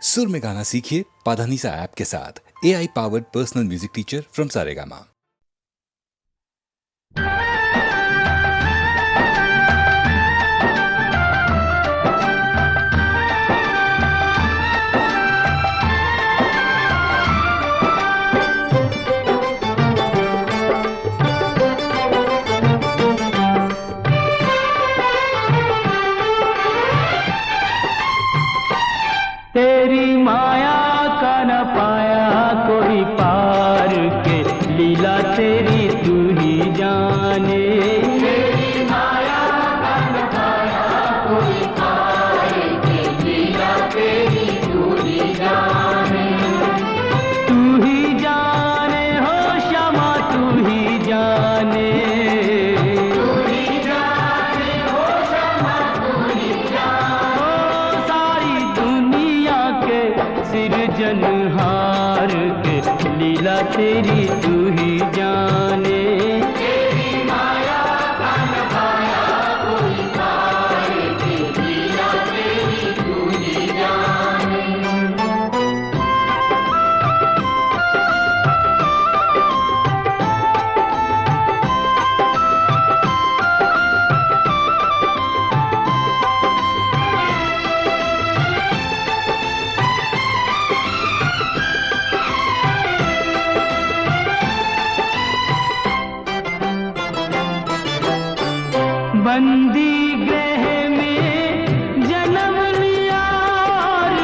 सुर में गाना सीखिए पाधानीसा ऐप के साथ। AI powered personal music teacher from Saregama. तेरी माया का न पाया कोई पार के, लीला तेरी तू ही जाने। तेरी माया का न पाया कोई पार के, लीला तेरी तू ही जाने। तू ही जाने हो श्यामा, तू ही जाने। सिरजनहार के, लीला तेरी तू ही जाने। तेरी माया का न पाया कोई पार के, लीला तेरी तू ही जाने। बंदी गृह में जन्म लिया और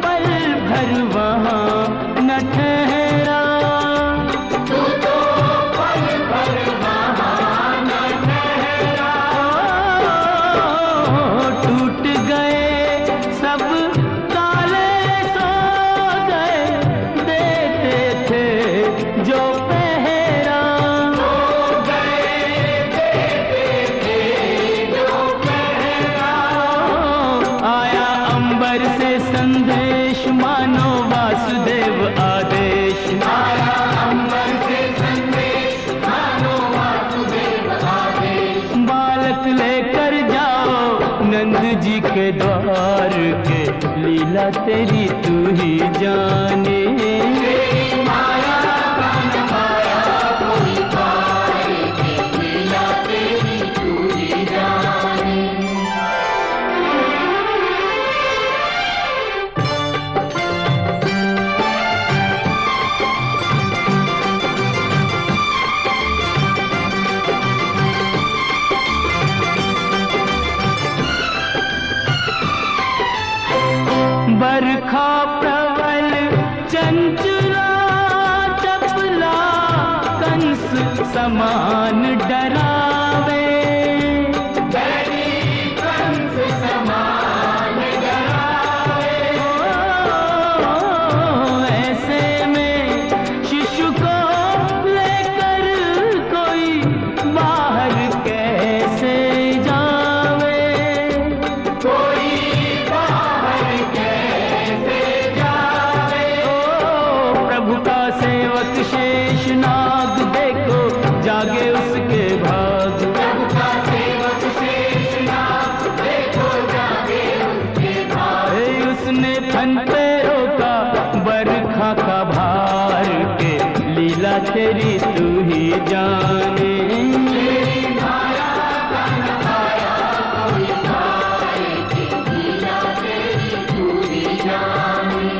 पल भर वहाँ न ठहरा। तू तो पल भर वहाँ न ठहरा। टूट गए सब ताले सो गए, देते थे जो पहरा। से संदेश मानो वासुदेव आदेश। आया अंबर से संदेश मानो वासुदेव आदेश। बालक लेकर जाओ नंद जी के द्वार के, लीला तेरी तू ही जाने। तेरी माया का न पाया कोई पार के, लीला तेरी तू ही जाने। बरखा प्रबल चंचला चपला, कंस समान डरावे। कंस समान डरावे। ऐसे में शिशु को लेकर कोई बाहर कैसे जावे। कोई शेष नाग देखो जागे उसके भाग। प्रभु का सेवक शेष नाग देखो जागे उसके भाग। उसने फन पे रोका बरखा का भार के, लीला तेरी तू ही जाने। तेरी माया का न पाया कोई पार के, लीला तेरी तू ही जाने।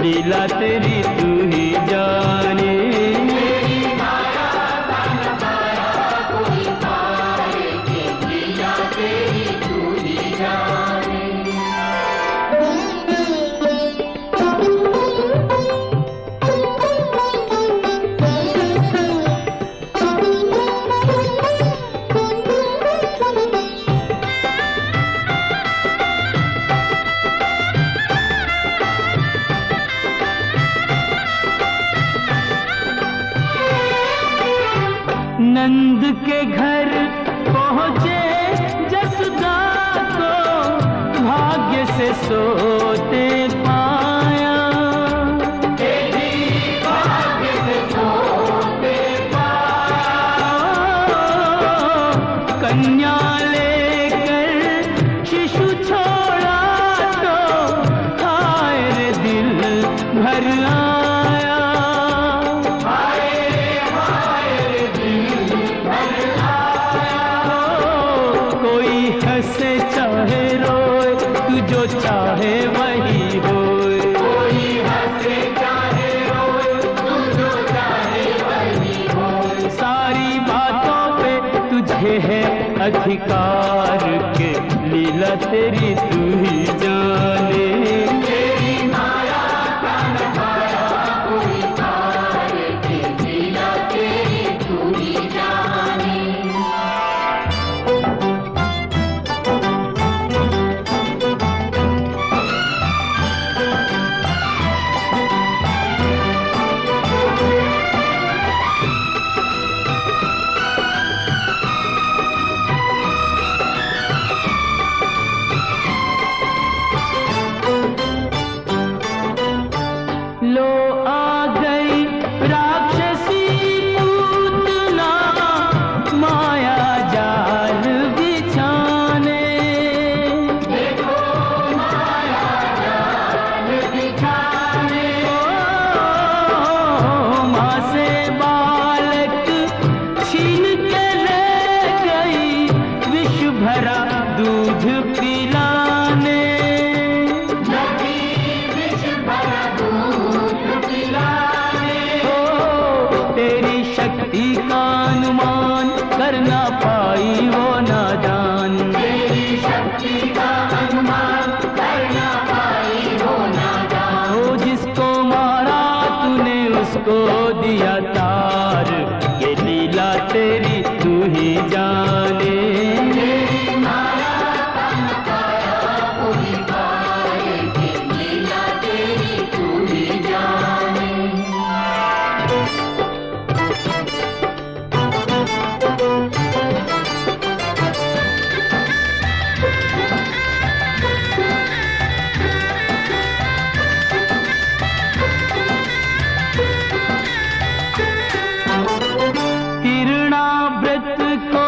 लीला तेरी तू ही जाने। नंद के घर पहुँचे जसोदा को भाग्य से सोते पाया। भाग्य से सोते पाया। कन्या लेकर शिशु छोड़ा तो हाय रे दिल भर आया। हंसे चाहे रोए तू जो चाहे वही होए। कोई हंसे चाहे रोए तू जो चाहे वही होए। सारी बातों पे तुझे है अधिकार के लीला तेरी तू ही जाने। तेरी माया का नजारा कोई पार के लीला तेरी तू ही जाने। लो आ गई राक्षसी पूतना माया जाल बिछाने। देखो माया जाल बिछाने। माँ से बालक छीन के ले गई विष भरा दूध पिलाने। तेरी शक्ति का अनुमान कर ना पाई वो नादान। तेरी शक्ति का अनुमान कर ना पाई वो नादान। ओ जिसको मारा तूने उसको दिया तार। ये लीला तेरी तू ही जाने। तेरी माया का नजारा कोई पार के लीला तेरी तू ही जाने। तिरणाव्रत को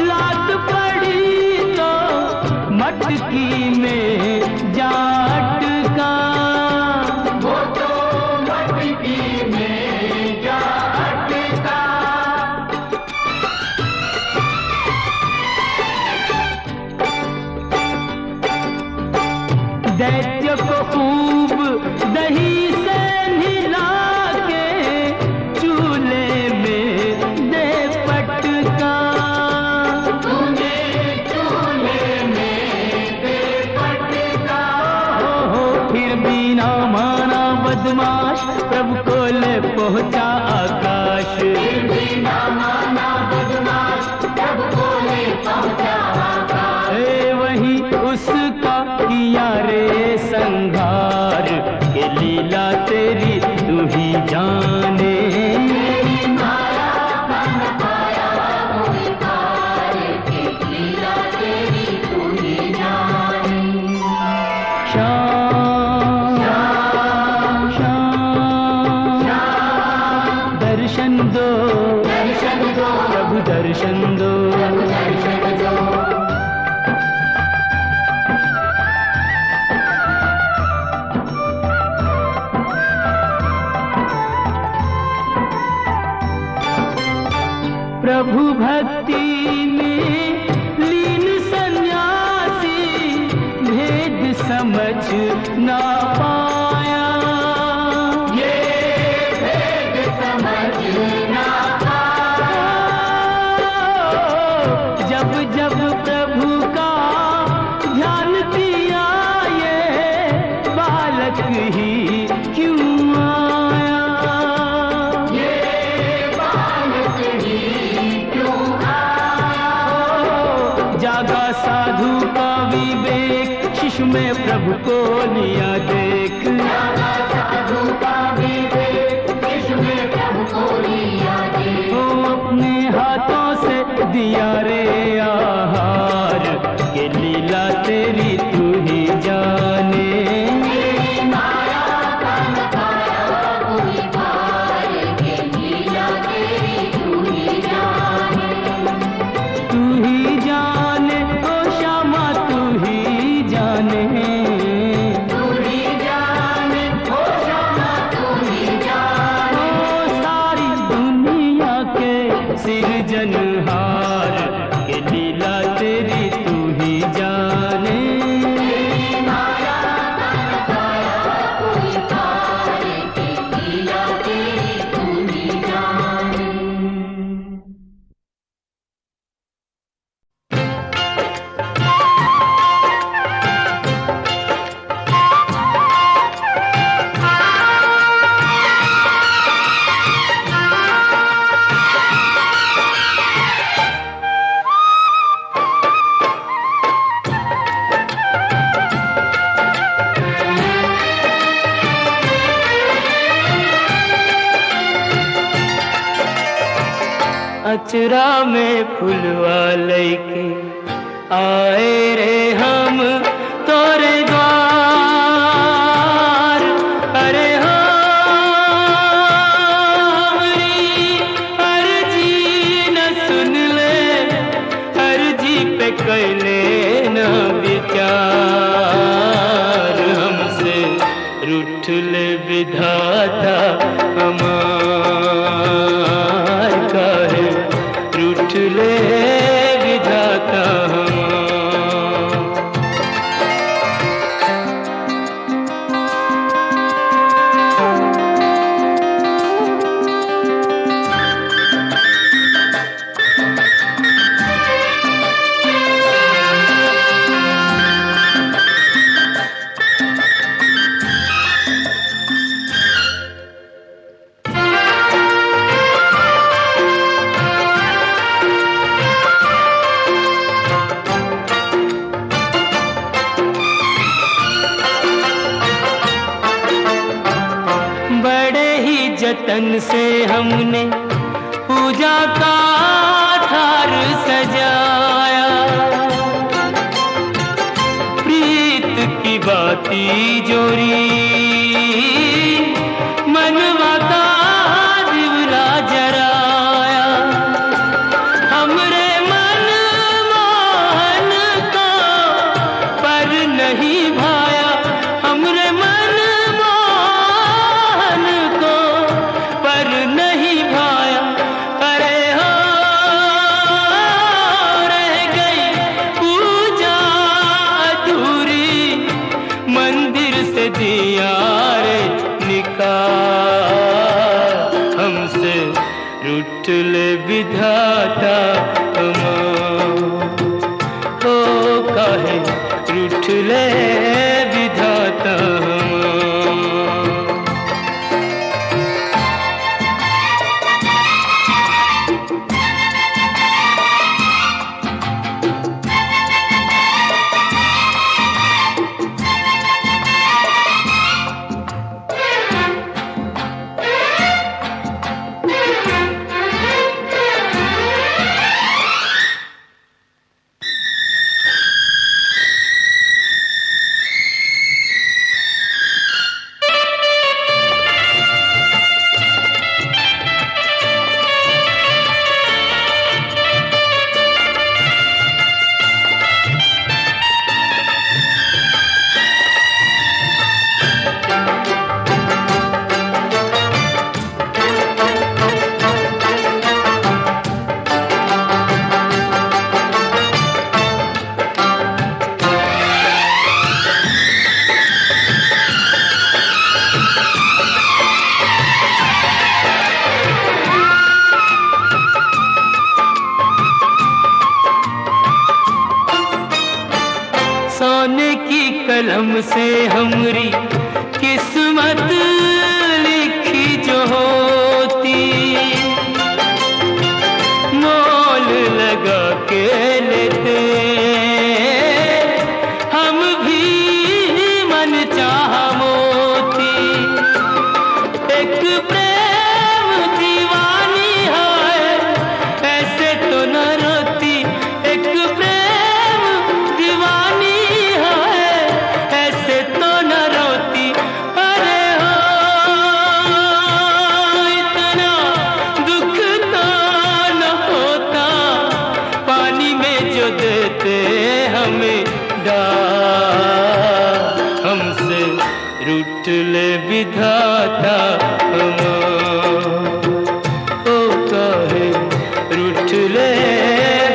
लात पड़ी तो मटकी में जा अटका। वो तो मटकी में जा अटका। दैत्य को खूब दही से नहला के चूल्हे में दे पटका। तूने चूल्हे में दे पटका। हो फिर भी ना माना बदमाश प्रभु को ले पहुँचा आकाश। फिर भी ना माना बदमाश प्रभु को ले पहुँचा आकाश। वही उसका किया रे संघार। के लीला तेरी तू ही जाने। तेरी माया का नजारा कोई पार के लीला तेरी तू ही जाने। श्याम श्याम श्याम दर्शन दो प्रभु दर्शन दो। प्रभु भक्ति में लीन सन्यासी भेद समझ ना पाया। में प्रभु को लिया देख, साधु का भी देख, विश्व में प्रभु को लिया देख। ओ अपने हाथों से दिया रे आहार, के लीला तेरी तू ही जाने। अचरा में फुलवा लैके आए रे हम तोरे द्वार। अरे हमारी अर्जी न सुन ले, अर्जी पे कैले न विचार। हमसे रूठ ले विधाता हमार, काहे रूठ ले विधाता हमार। जतन से हमने पूजा का थार सजाया, प्रीत की बाती जोरी मनवा का दिवला जराया। हमरे मन मोहन को पर नहीं भाया, हमरे मन नहीं भाया। अरे हो रह गई पूजा अधूरी, मंदिर से दिया रे निकाल। हमसे रूठ ले विधाता हमार, ओ काहे रूठ ले विधाता हमार। सोने की कलम से हमरी किस्मत लिखी जो होती, मोल लगा के लेते हम भी विधाता ओ काहे रूठ ले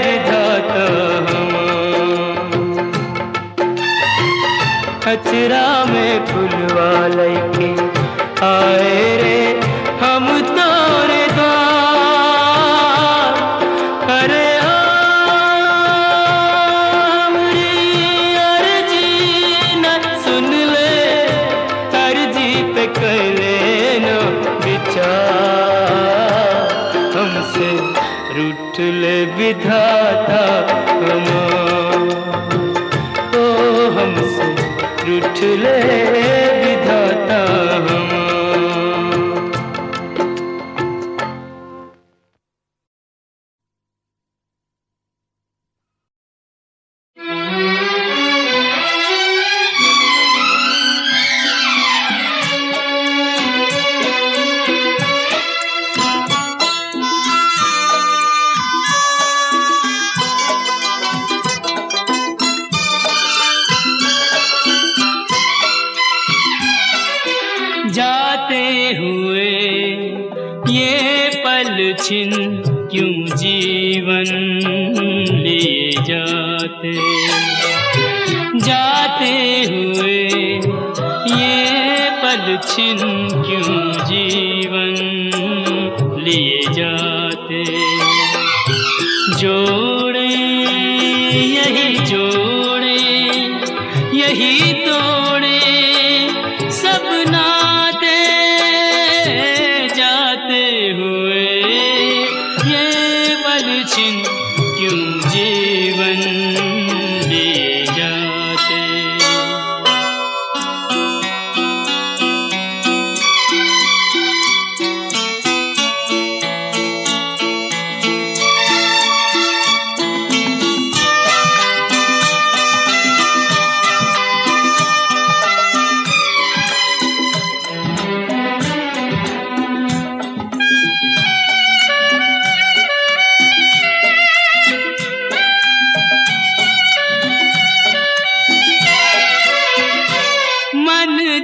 विधाता अचरा में फुलवा लैके आए रे हम तोरे द्वार। अरे हमरी अर्जी न सुन ले, अर्जी पे कर लेना विचार। हमसे रूठ ले विधाता ओ हमसे रूठ ले विधाता छिन क्यों जीवन लिए जाते, जाते हुए ये पल छिन क्यों जीवन लिए जाते। जोड़े यही तोड़े सब नाते, जाते हुए छिन क्यों जीवन लिए जाते।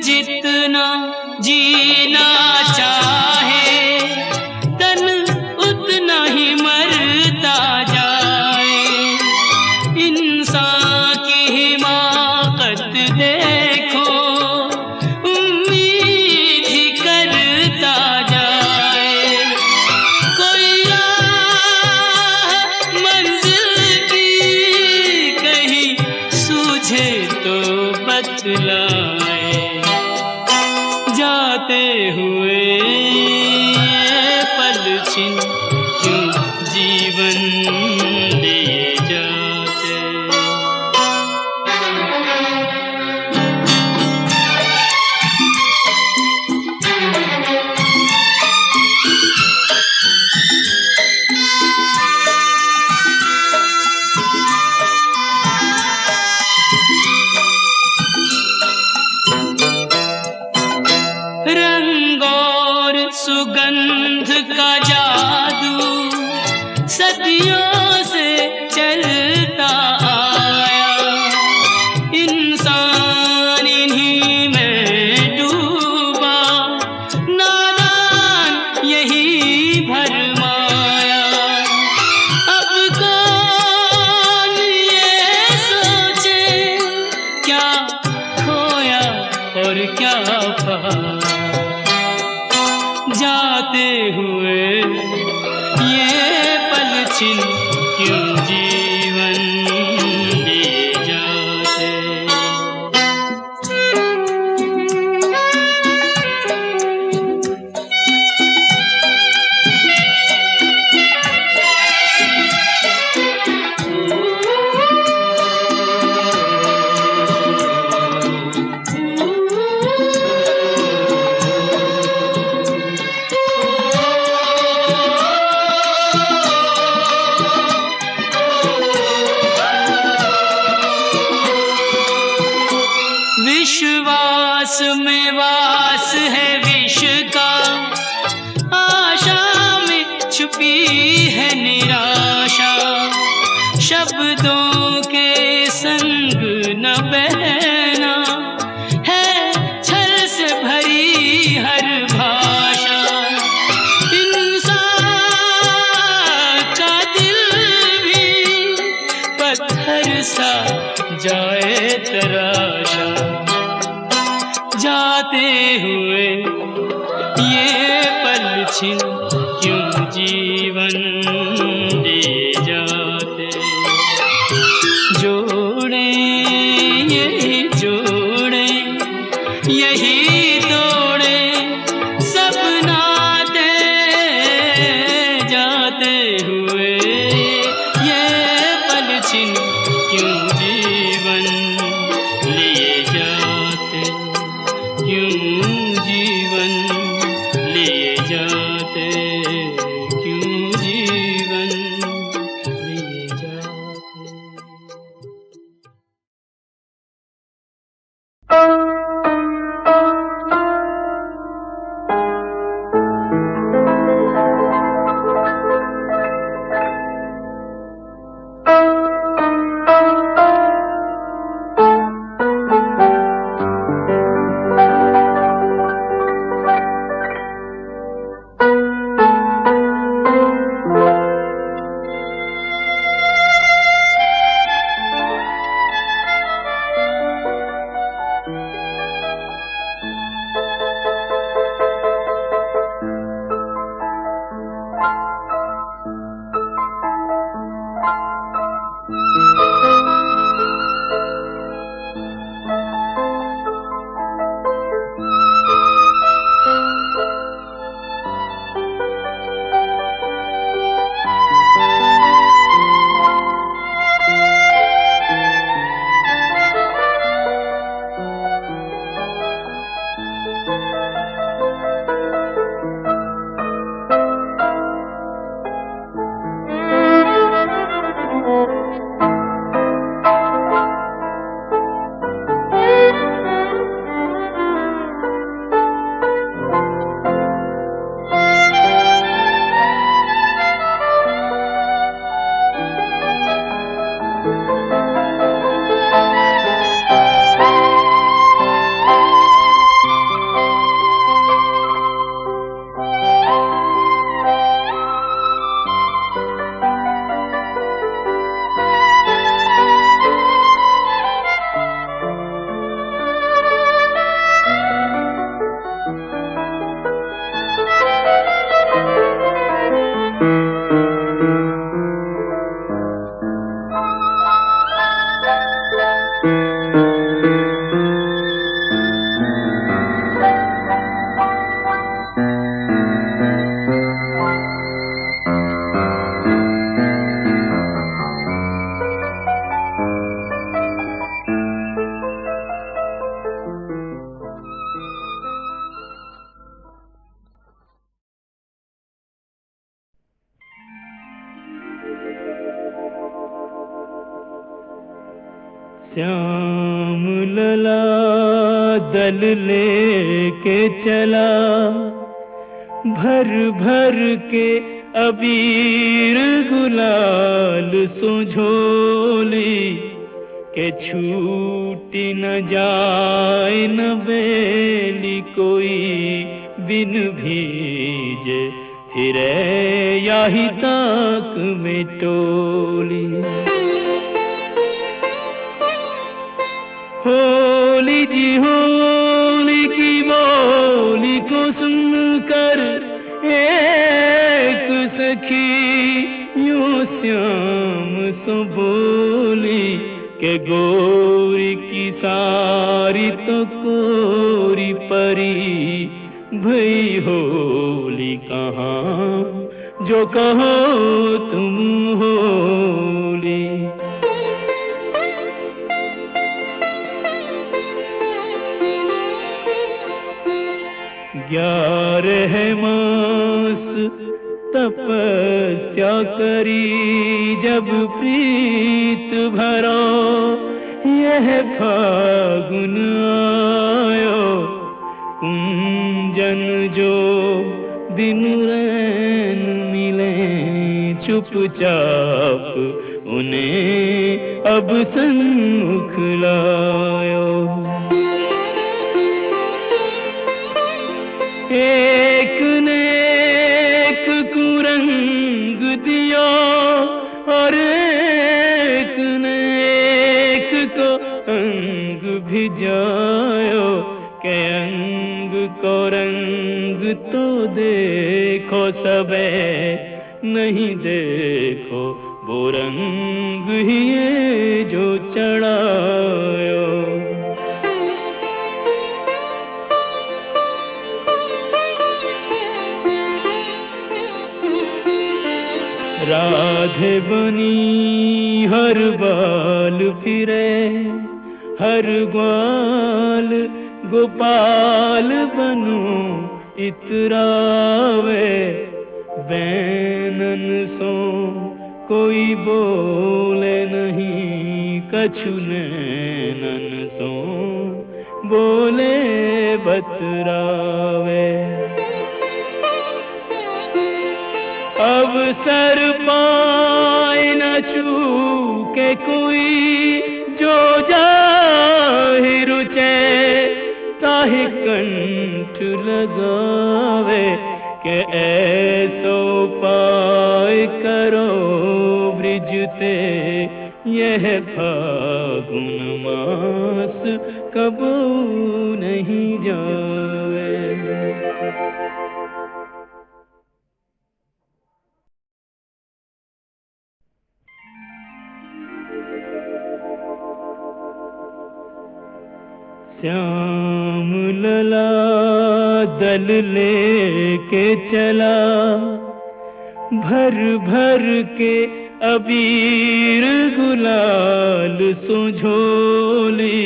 जितना जीना चाहे तन उतना ही मरता जाए। इंसान की हिमाकत देखो, उम्मीद ही करता जाए। कोई राह मंजिल की कहीं सूझे तो बतलाए। जाते हुए पल छिन क्यों जीवन लिए जाते। सुगंध का जादू सदियों से चलता आया। इंसान इन्हीं में डूबा, नादान यही भरमाया। अब कौन ये सोचे क्या खोया और क्या पाया। जाते हुए ये पल छिन क्यों जीवन लिए जाते। विश्वास में वास है विष का, आशा में छुपी है निराशा। शब्दों के संग न बहना है छल से भरी ये पल छिन क्यों जीवन ले जाते। जोड़े यही जोड़े यही तोड़े सब नाते जाते हुए। ये पल छिन क्यों जीवन लिए जाते, क्यों जीवन लिए जाते, क्यों जीवन लिए जाते। श्याम लला दल लेके चला, भर भर के अबीर गुलाल सुझोली, के छूटी न जाए न बेली कोई बिन भीजे, फिरे याही ताक में टोली। होली जी होली की बोली को सुनकर एक सखी यूं श्याम सो बोली, के गोरी की सारी तो कोरी परी, भई होली कहाँ जो कहो तुम होली। 11 मास तपस्या करी जब प्रीत भरो, यह फागुन आयो कुंजन जो दिन रैन मिले चुपचाप, उन्हें अब सन्मुख लायो। एक ने एक कुरंग दिया और एक ने एक को अंग भिजायो, के अंग को रंग रंग तो देखो सबे, नहीं देखो वो रंग ही ये जो चढ़ायो। राधे बनी हर बाल फिरे, हर ग्वाल गोपाल बनू इतरावे। बैनन सो कोई बोले नहीं, कछु नैनन सो बोले बतरावे। अब सर पाए न चूके कोई, जो जाहि रुचे ताहि कंठ लगावे। के ऐसो पाय करो ब्रिजते, यह फागुन मास कबू नहीं जावे। श्याम लला दल लेके चला, भर भर के अबीर गुलाल सुझोली।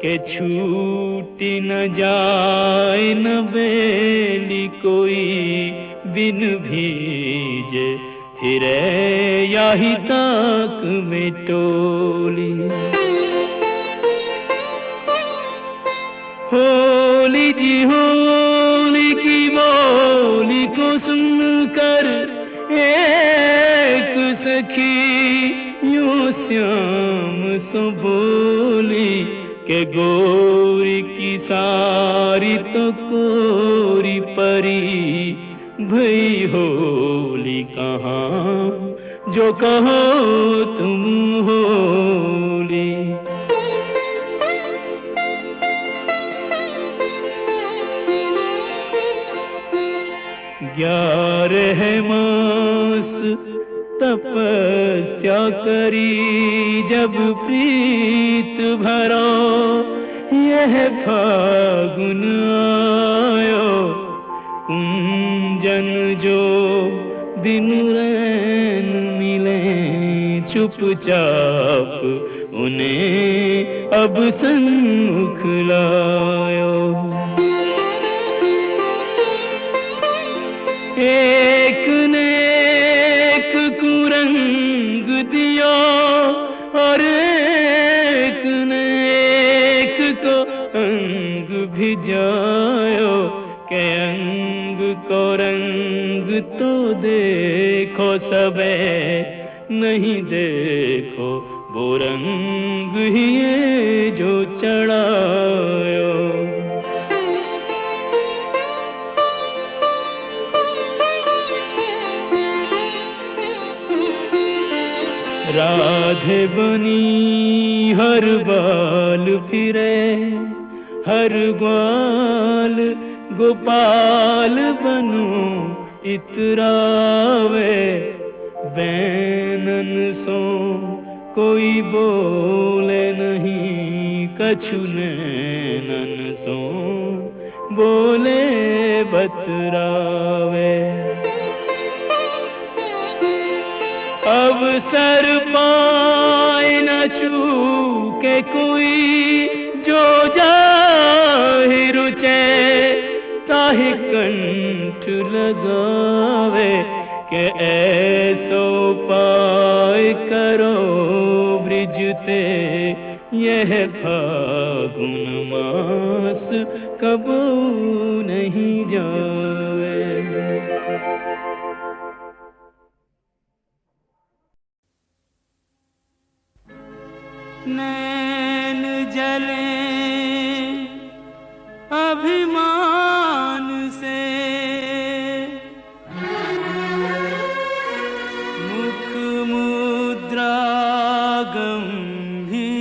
के छूटी न जाए न बेली कोई, बिन भीजे फिरे याही ताक में टोली। होली जी होली की बोली को सुनकर एक सखी यूं श्याम सो बोली। के गोरी की सारी तो कोरी परी, भई होली कहाँ जो कहो तुम होली। 11 मास तपस्या करी, जब प्रीत भरो यह फागुन आयो। कुंजन जो दिन रैन मिले, चुपचाप उन्हें अब सन्मुख लायो। एक ने एक को रंग दियो, और एक ने एक को अंग भिजायो। के अंग को रंग तो देखो सबे, नहीं देखो वो रंग ही ये जो चढ़ायो। राधे बनी हर बाल फिरे, हर ग्वाल गोपाल बनू इतरावे। बैनन सो कोई बोले नहीं, कछु नैनन सो बोले बतरावे। अब सर पाए न चूके कोई, जो जाहि रुचे ताहि कंठ लगावे। के ऐसो पाय करो ब्रिजते, यह फागुन मास कबू नहीं जावे। नैन जले अभिमान से, मुख मुद्रा गंभीर।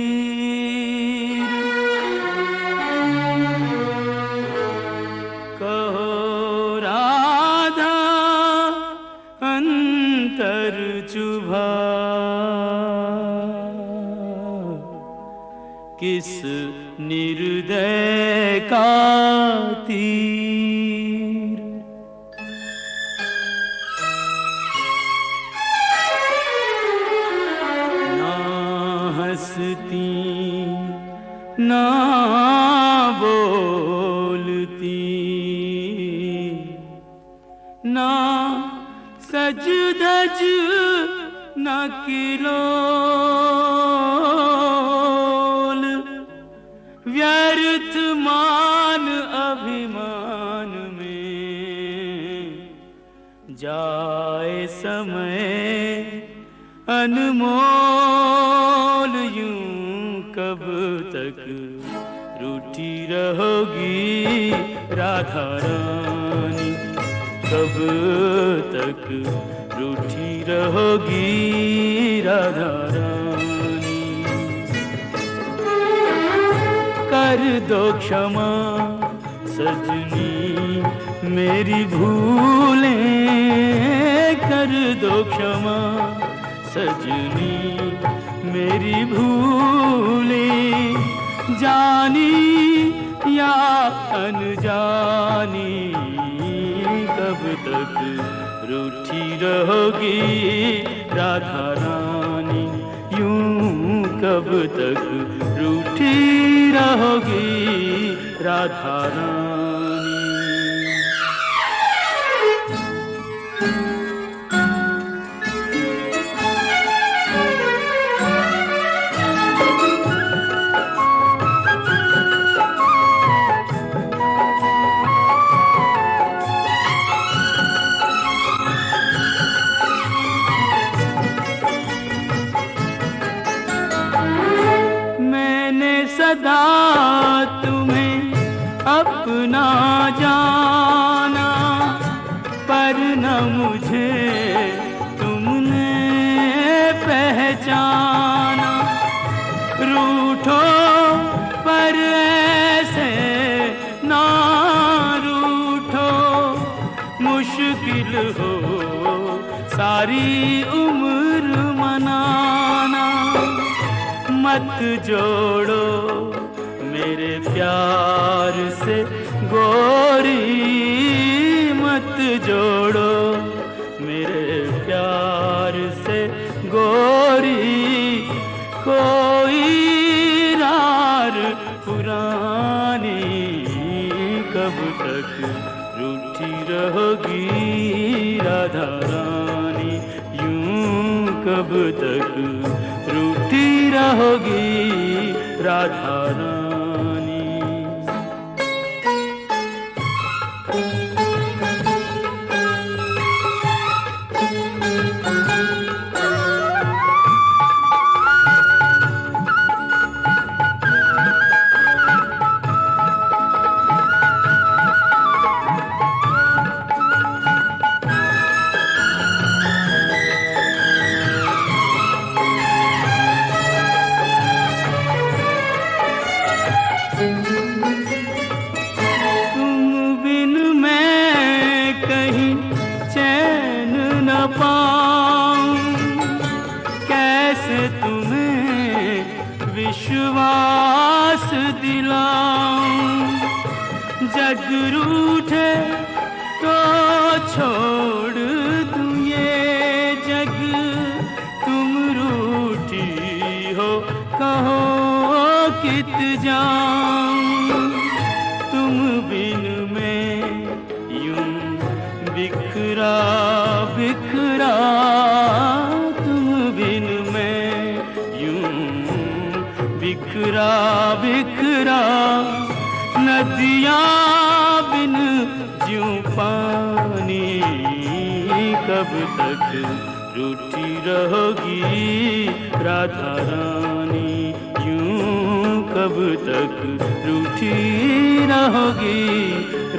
कहो ना सज धज न किलोल, व्यर्थ मान अभिमान में जाए समय अनमोल। यूं कब तक रूठी रहोगी राधा रानी, कब तक रूठी रहोगी राधा रानी। कर दो क्षमा सजनी मेरी भूलें, कर दो क्षमा सजनी मेरी भूलें। जानी या अनजानी कब तक रूठी रहोगी राधा रानी, यूं कब तक रूठी रहोगी राधा रानी। सदा तुम्हें अपना जाना, पर न मुझे तुमने पहचाना। रूठो पर ऐसे ना रूठो, मुश्किल हो सारी उम्र मनाना। मत जोड़ो मेरे प्यार से गोरी, मत जोड़ो मेरे प्यार से गोरी। कोई रार पुरानी कब तक रूठी रहोगी राधा रानी, यूं कब तक रूठी रहोगी राधा रानी। विश्वास दिलाऊं, जग रूठे तो छोड़ दूं ये जग। तुम रूठी हो कहो कित जाऊं, तुम बिन मैं यूं बिखरा बिखरा। तुम बिन मैं यूं बिखरा बिखरा, नदियाँ बिन ज्यों पानी। कब तक रूठी रहोगी राधा रानी, यूं कब तक रूठी रहोगी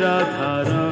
राधा रानी।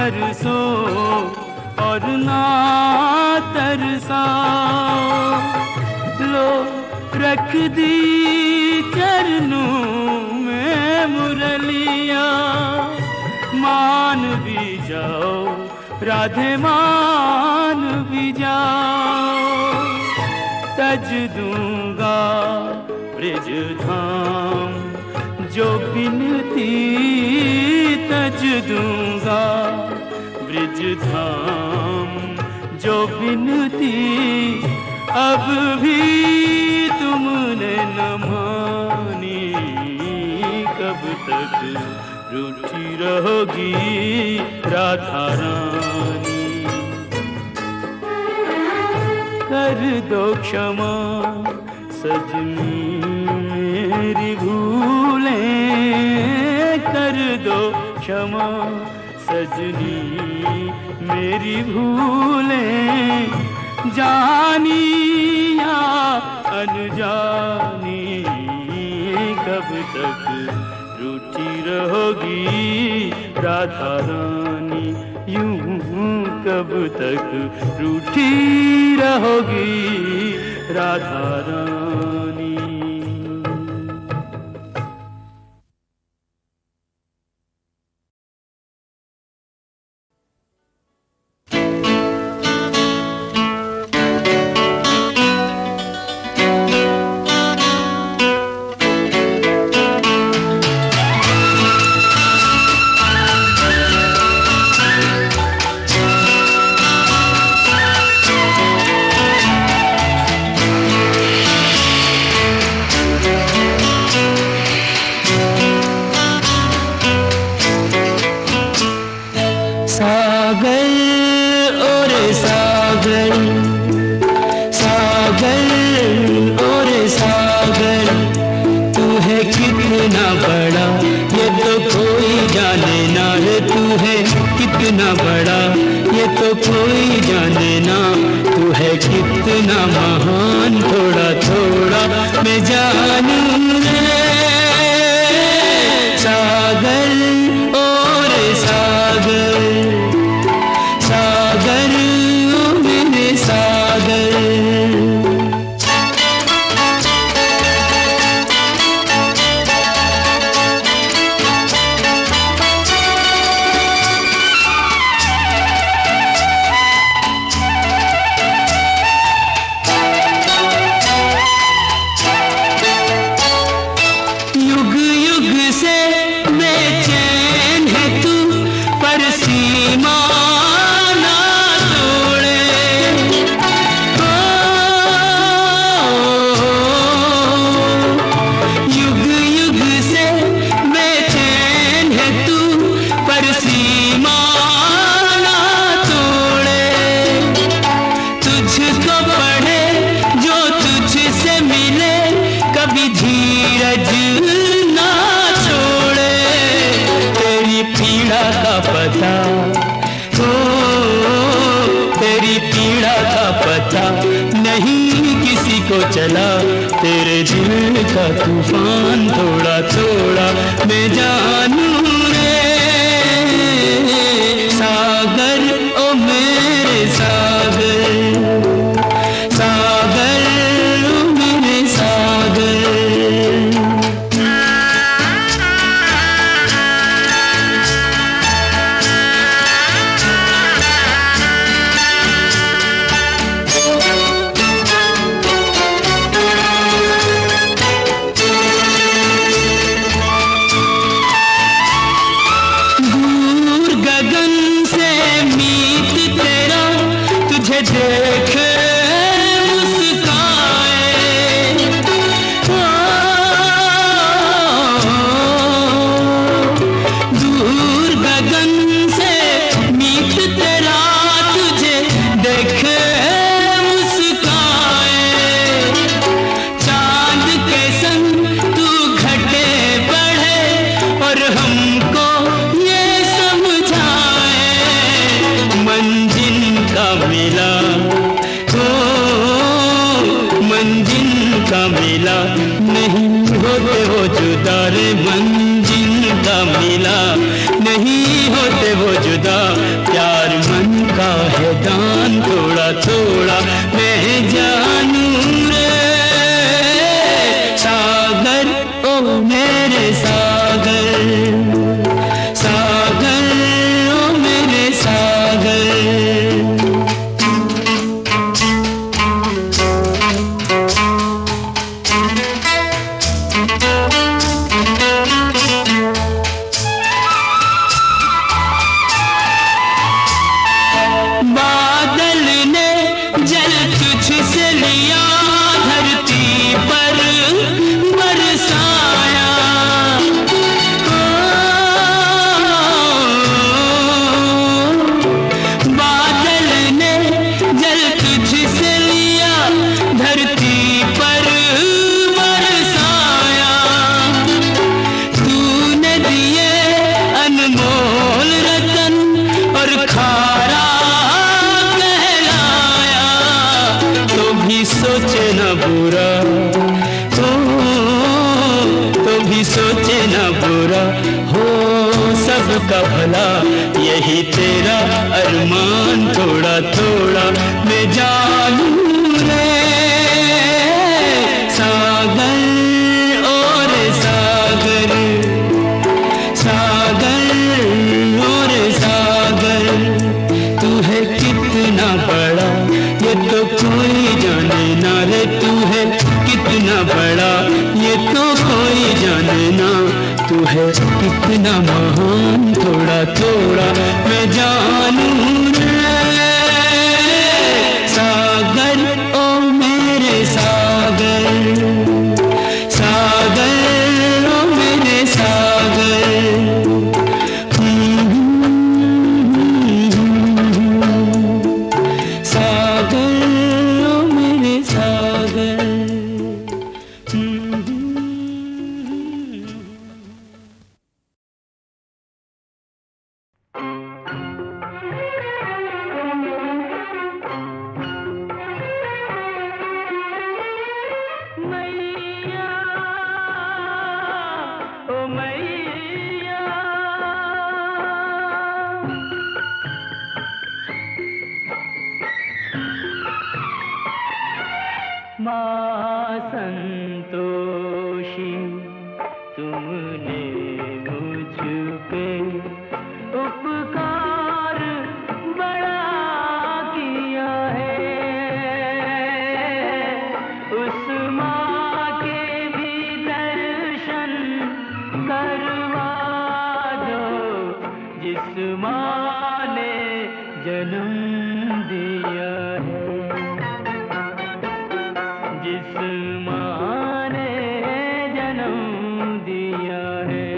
बरसो और ना तरसाओ, लो रख दी चरणों में मुरलिया, मान भी जाओ राधे मान भी जाओ। तज दूंगा ब्रिज धाम जो बिनती, तज दूंगा ब्रिज धाम जो बिनती, अब भी तुमने न मानी, कब तक रूठी रहोगी राधा रानी। कर दो क्षमा सजनी मेरी भूलें, कर दो क्षमा सजनी मेरी भूलें, जानी या अनजानी, कब तक रूठी रहोगी राधा रानी, यूं कब तक रूठी रहोगी राधा रानी। कितना बड़ा ये तो कोई जाने ना, तू है कितना महान, थोड़ा थोड़ा मैं जानूं रे। सागर और सागर, सागर ओ मेरे सागर। चला तेरे दिल का तूफान, थोड़ा थोड़ा मैं जानूं रे। सागर ओ मेरे सागर, सागर ओ मेरे सागर। मंजिल का मिला नहीं होते वो जुदा, थोड़ा मैं जानूं रे सागर ओ मेरे सागर, सागर ओ मेरे सागर। बादल ने जल तुझसे लिया धरती पर बरसाया, बादल ने जल तुझसे लिया धरती पर बरसाया, तूने दिए अनमोल रतन और खारा सोचे न बुरा हो, तो भी सोचे न बुरा हो सबका भला, यही तेरा अरमान थोड़ा थोड़ा मैं जानूं रे सागर और सागर, सागर और सागर। तू है कितना बड़ा ये तो कोई जाने ना रे, तू है कितना बड़ा ये तो कोई जाने ना, तू है कितना महान थोड़ा थोड़ा मैं जानूं रे सागर ओ मेरे सागर, सागर ओ मेरे सागर। माँ संतोषी तुमने मुझ पे उपकार बड़ा किया है, उस माँ के भी दर्शन करवा दो जिस माँ ने जन्म दिया है, जिस माँ ने जन्म दिया है।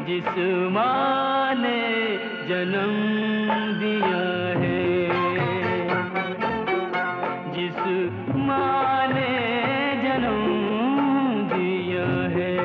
जिस माँ ने जन्म दिया है, जिस माँ ने जन्म दिया है।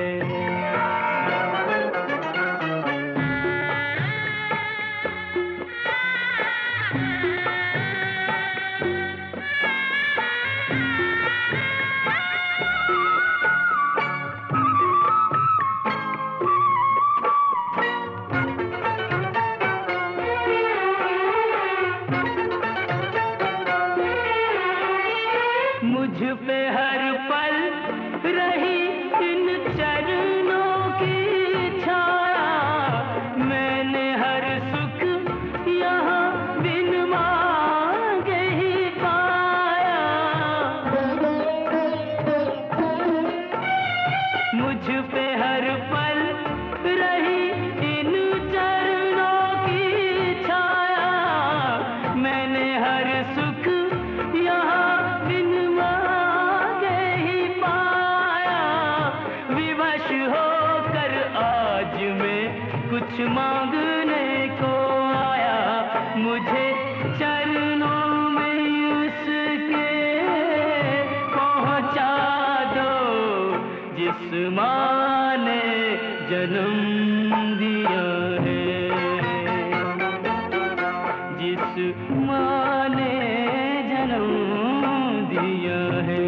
मुझे चरणों में उसके पहुंचा दो जिस माँ ने जन्म दिया है, जिस माँ ने जन्म दिया है।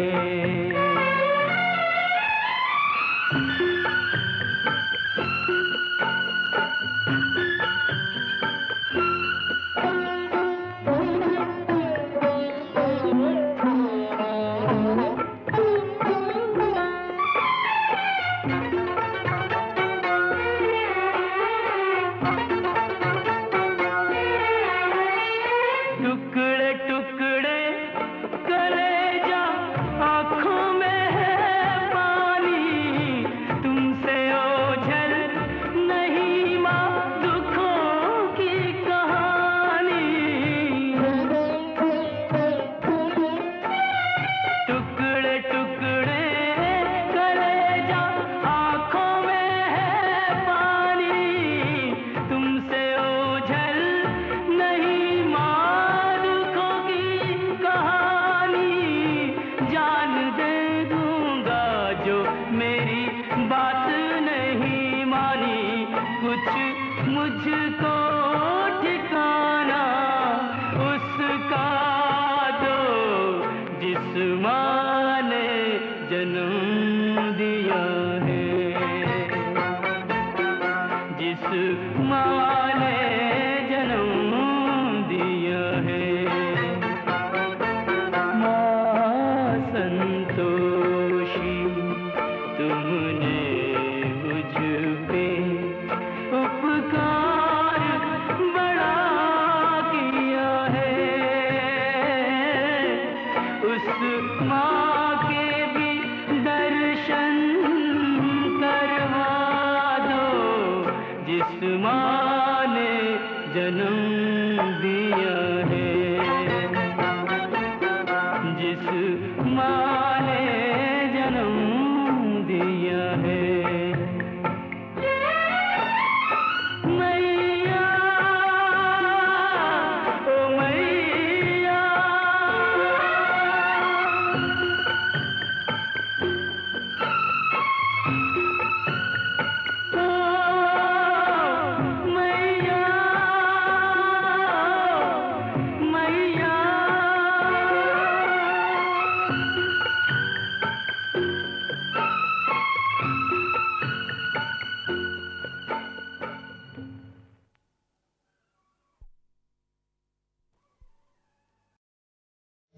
टुकड़े टुकड़े कलेजा आँखों में है पानी, तुमसे ओझल नहीं माँ दुखों की कहानी। टुकड़े टुकड़े कलेजा आँखों में है पानी, तुमसे ओझल नहीं माँ दुखों की कहानी। जान दे दूंगा जो मेरी बात नहीं मानी, कुछ मुझको ठिकाना उसका दो जिस माँ ने जन्म दिया है, जिस माँ ने जन्म दिया है। माँ संतोषी तुमने मुझ पे उपकार बड़ा किया है, उस माँ के भी दर्शन करवा दो जिस माँ ने जन्म दिया है, जिस माँ ने जन्म दिया है। मैया ओ मैया, ओ मैया, मैया।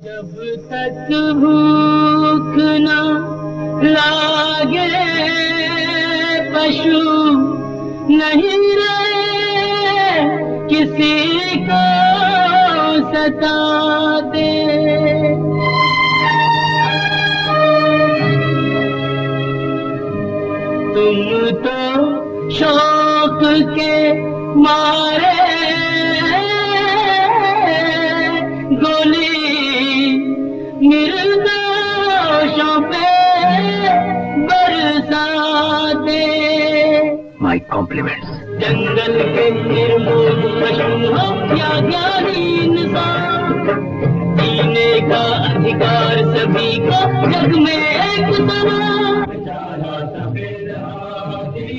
जब तक भूख न लागे पशु नहीं रहे किसी को सताते। तुम तो शौक के मारे गोली निर्दोषों पे बरसाते। My compliments. जंगल के निर्मोह पशु हो या ज्ञानी इंसान, जीने का अधिकार सभी को जग में एक समान। बेचारा सफेद हाथी,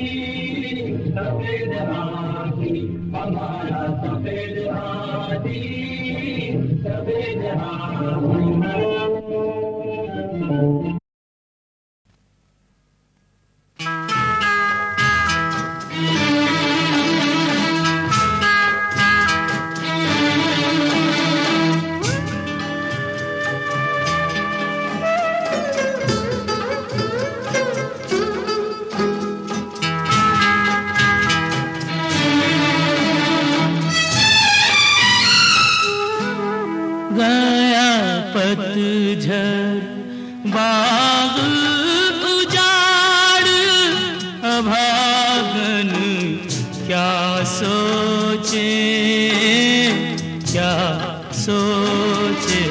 सफेद हाथी, हमारा सफेद हाथी, सफेद हाथी। गया पतझड़ बाग उजाड़, अभागन क्या सोचे, क्या सोचे,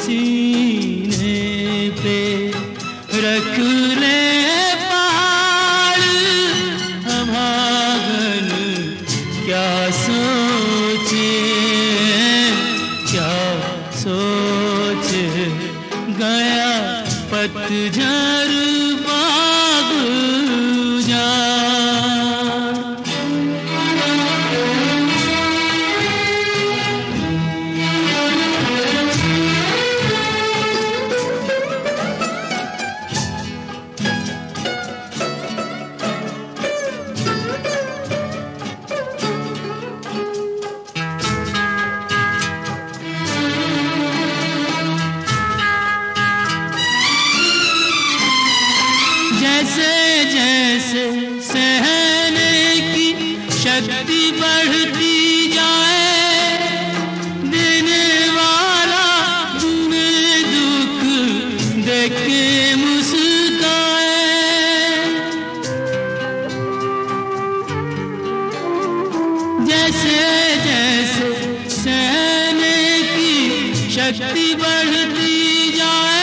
सीने पे रख ले पहाड़, अभागन क्या सोचे। पतझर बाग उजाड़। जैसे जैसे सहने की शक्ति बढ़ती जाए, देने वाला तुम्हें दुख देख के मुस्काए। जैसे जैसे सहने की शक्ति बढ़ती जाए,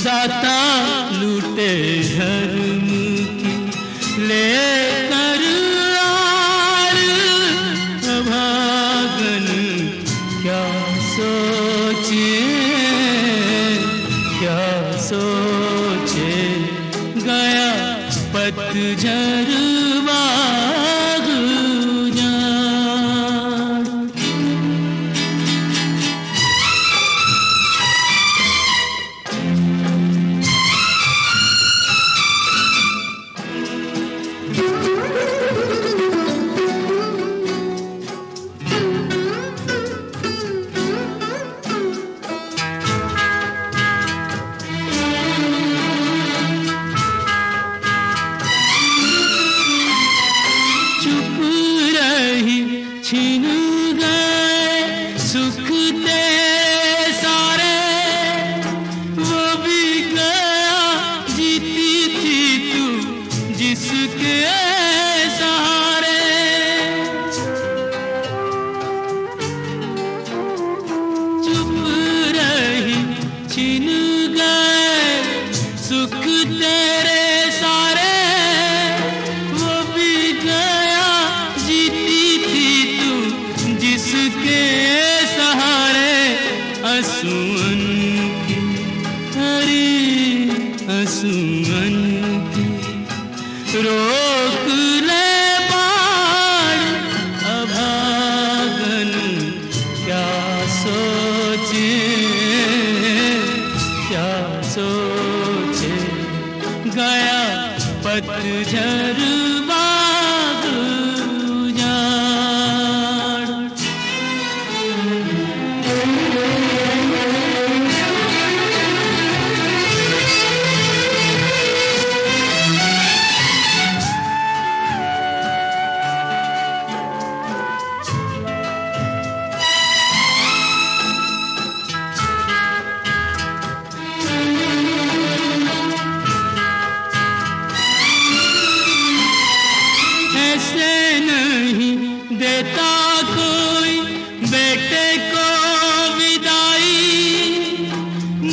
दाता लूटे धर्म की लेकर आड़। अभागन क्या सोचे, क्या सोचे, गया पतझर बाग उजाड़। छीन गए सुख तेरे सारे, वो भी गया जीती थी तू जिसके सहारे। चुप रही छीन गए सुख तेरे सारे, वो भी गया जीती थी जिसके सहारे। असुअन की हरी असुअन की रोक ले बाढ़। अभागन क्या सोचे, क्या सोचे, गया पतझर बाग उजाड़। ऐसे नहीं देता कोई बेटे को विदाई,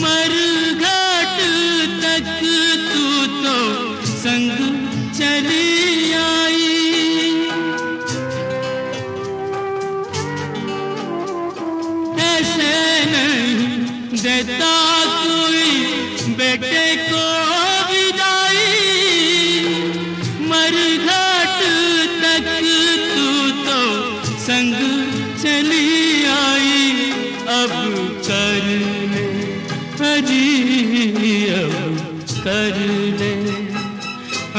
मरघट तक तू तो संग चली आई। ऐसे नहीं देता कोई बेटे को विदाई, मरघट तक तू तो संग चली आई। अब कर ले हरी, अब कर ले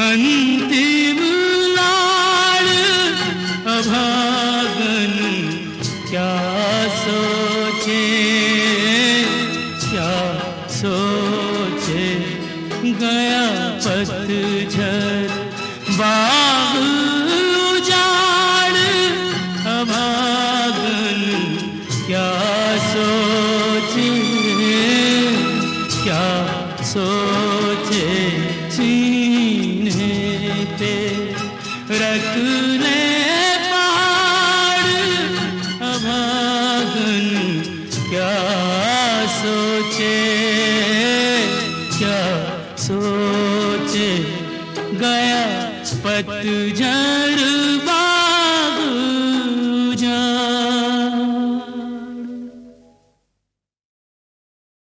अंतिम लाड़। अभागन क्या सोचे, क्या सोचे, गया पतझर बाग उजाड़। अभागन क्या सोचे, क्या सोचे, सीने पे रख ले पहाड़। अभागन क्या सोचे, क्या सोचे, गया पतझड़